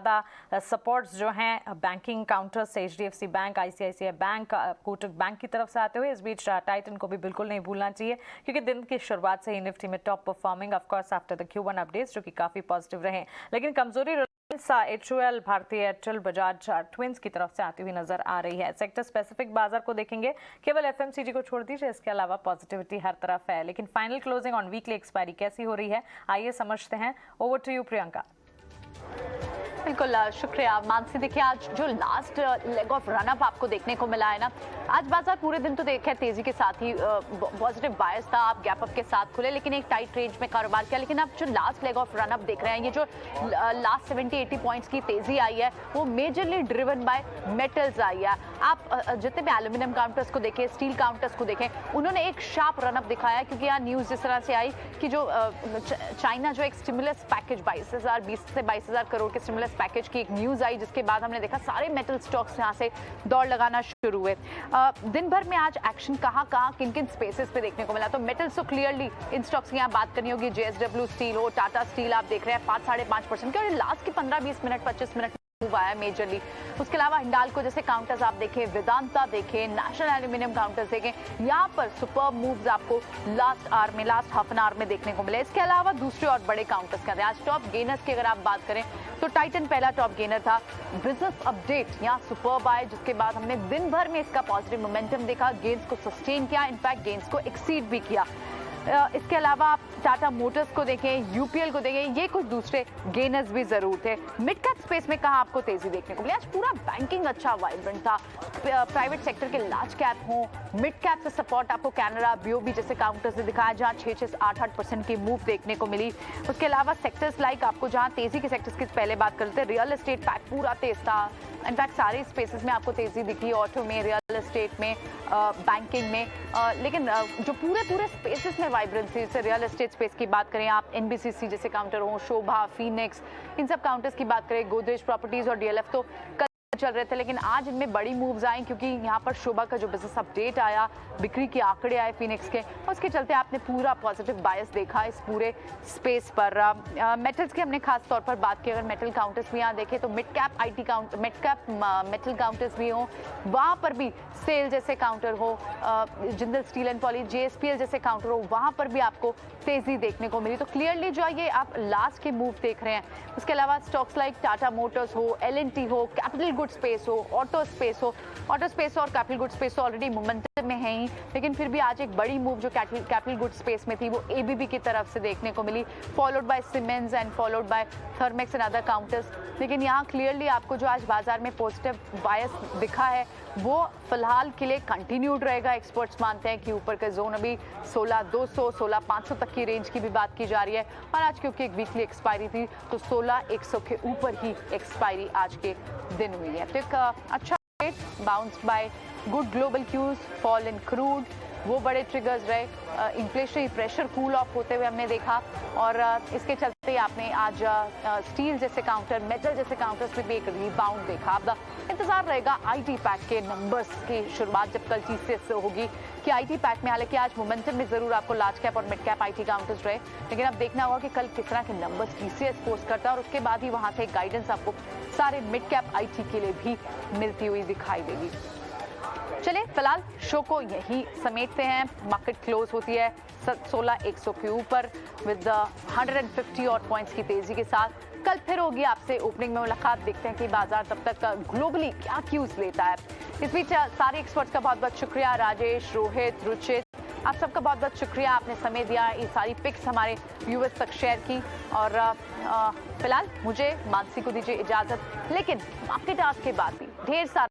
ज़्यादा सपोर्ट्स जो हैं बैंकिंग काउंटर्स से HDFC bank, ICICI bank, Kotak bank की तरफ से आते हुए। इस बीच टाइटन को भी बिल्कुल नहीं भूलना चाहिए क्योंकि दिन की शुरुआत से ही निफ्टी में top performing of course after the Q1 updates जो कि काफ़ी पॉजिटिव रहे, लेकिन कमजोरी HUL, भारतीय एयरटेल, बजाज ट्विंस की तरफ से आती हुई नजर आ रही है। सेक्टर स्पेसिफिक बाजार को देखेंगे, केवल FMCG को छोड़ दीजिए, इसके अलावा पॉजिटिविटी हर तरफ है। लेकिन final closing on weekly expiry कैसी हो रही है, आइए समझते हैं। Over to you Priyanka. बिल्कुल शुक्रिया मानसी। देखिए आज जो लास्ट लेग ऑफ रनअप आपको देखने को मिला है ना, आज बाजार पूरे दिन तो देखे तेजी के साथ ही पॉजिटिव बायस था, आप गैप अप के साथ खुले लेकिन एक टाइट रेंज में कारोबार किया। लेकिन आप जो लास्ट लेग ऑफ रनअप देख रहे हैं, ये जो लास्ट 70-80 पॉइंट्स की तेजी आई है वो मेजरली ड्रिवन बाय मेटल्स आई है। आप जितने भी एल्यूमिनियम काउंटर्स को देखें, स्टील काउंटर्स को देखें, उन्होंने एक शार्प रनअप दिखाया क्योंकि यहाँ न्यूज़ जिस तरह से आई कि जो चाइना जो एक स्टिमुलस पैकेज 20 से 22,000 करोड़ के स्टिमुलस पैकेज की एक न्यूज़ आई, जिसके बाद हमने देखा सारे मेटल स्टॉक्स यहाँ से दौड़ लगाना शुरू हुए। दिन भर में आज एक्शन कहाँ किन किन स्पेसेस पे देखने को मिला, तो मेटल्स तो क्लियरली इन स्टॉक्स की यहाँ बात करनी होगी। JSW स्टील हो, टाटा स्टील आप देख रहे हैं 5-5.5% के, और लास्ट के 15-20 मिनट 25 मिनट मूव आया मेजरली। उसके अलावा हिंडाल्को जैसे काउंटर्स आप देखें, वेदांता देखें, नेशनल एल्यूमिनियम काउंटर्स देखें, यहाँ पर सुपर मूव्स आपको लास्ट हाफ एन आवर में देखने को मिले। इसके अलावा दूसरे और बड़े काउंटर्स कहते हैं। आज टॉप गेनर्स की अगर आप बात करें तो टाइटन पहला टॉप गेनर था। बिजनेस अपडेट यहाँ सुपर्ब आए, जिसके बाद हमने दिन भर में इसका पॉजिटिव मोमेंटम देखा, गेन्स को सस्टेन किया, इनफैक्ट गेन्स को एक्सीड भी किया। इसके अलावा आप टाटा मोटर्स को देखें, UPL को देखें, ये कुछ दूसरे गेनर्स भी जरूर थे। मिड कैप स्पेस में कहाँ आपको तेजी देखने को मिली, आज पूरा बैंकिंग अच्छा वाइब्रेंट था। प्राइवेट सेक्टर के लार्ज कैप हो, मिड कैप से सपोर्ट आपको कैनरा, BOB जैसे काउंटर्स से दिखाया जहाँ 6-8% की मूव देखने को मिली। उसके अलावा सेक्टर्स लाइक आपको जहाँ तेजी के सेक्टर्स की पहले बात करते हैं, रियल एस्टेट पैक पूरा तेज था। इनफैक्ट सारे स्पेसेस में आपको तेजी दिखी, ऑटो में, रियल एस्टेट में, बैंकिंग में, लेकिन जो पूरे स्पेसेस में वाइब्रेंसी, जैसे रियल एस्टेट स्पेस की बात करें आप, NBCC जैसे काउंटर हो, शोभा, फीनिक्स, इन सब काउंटर्स की बात करें, गोदरेज प्रॉपर्टीज और DLF तो चल रहे थे, लेकिन आज इनमें बड़ी मूव्स आई क्योंकि यहाँ पर शोभा का जो बिजनेस अपडेट आया, बिक्री के आंकड़े आए फिनिक्स के, उसके चलते आपने पूरा पॉजिटिव बायस देखा इस पूरे स्पेस पर। मेटल्स की हमने खास तौर पर बात की, अगर मेटल काउंटर्स भी यहाँ देखें तो मिड कैप मेटल काउंटर्स भी हों, वहाँ पर भी सेल जैसे काउंटर हो, Jindal steel and poly, JSPL जैसे काउंटर हो, वहाँ पर भी आपको तेजी देखने को मिली। तो क्लियरली जो है ये आप लास्ट के मूव देख रहे हैं। उसके अलावा स्टॉक्स लाइक टाटा मोटर्स हो, L&T हो, कैपिटल गुड स्पेस हो, ऑटो स्पेस और capital good space already momentum में है ही, लेकिन फिर भी आज एक बड़ी मूव जो कैपिटल गुड स्पेस में थी वो ABB की तरफ से देखने को मिली, followed by Siemens and followed by Thermax and other counters. लेकिन यहाँ क्लियरली आपको जो आज बाजार में पॉजिटिव बायस दिखा है वो फिलहाल के लिए कंटिन्यूड रहेगा। एक्सपर्ट्स मानते हैं कि ऊपर का जोन अभी 16,200 16,500 तक की रेंज की भी बात की जा रही है, और आज क्योंकि एक वीकली एक्सपायरी थी तो 16,100 के ऊपर ही एक्सपायरी आज के दिन हुई है। तो एक अच्छा bounced by good global cues, fall in crude, वो बड़े ट्रिगर्स रहे। इन्फ्लेशनरी प्रेशर कूल ऑफ होते हुए हमने देखा, और इसके चलते आपने आज स्टील जैसे काउंटर, मेटल जैसे काउंटर्स में भी एक रिबाउंड देखा। अब इंतजार रहेगा IT पैक के नंबर्स की शुरुआत जब कल TCS से होगी कि IT पैक में, हालांकि आज मोमेंटम में जरूर आपको लार्ज कैप और मिड कैप IT काउंटर्स रहे, लेकिन अब देखना होगा कि कल किस तरह के नंबर्स TCS पोस्ट करता है, और उसके बाद ही वहां से गाइडेंस आपको सारे मिड कैप IT के लिए भी मिलती हुई दिखाई देगी। चलिए फिलहाल शो को यही समेटते हैं। मार्केट क्लोज होती है 16,100 के ऊपर विद 150 और पॉइंट्स की तेजी के साथ। कल फिर होगी आपसे ओपनिंग में मुलाकात, देखते हैं कि बाजार तब तक ग्लोबली क्या क्यूज लेता है। इस बीच सारे एक्सपर्ट्स का बहुत बहुत शुक्रिया, राजेश, रोहित, रुचित, आप सबका बहुत बहुत शुक्रिया, आपने समय दिया, ये सारी पिक्स हमारे व्यूअर्स तक शेयर की। और फिलहाल मुझे मानसी को दीजिए इजाजत, लेकिन मार्केट आज के बाद भी ढेर सारा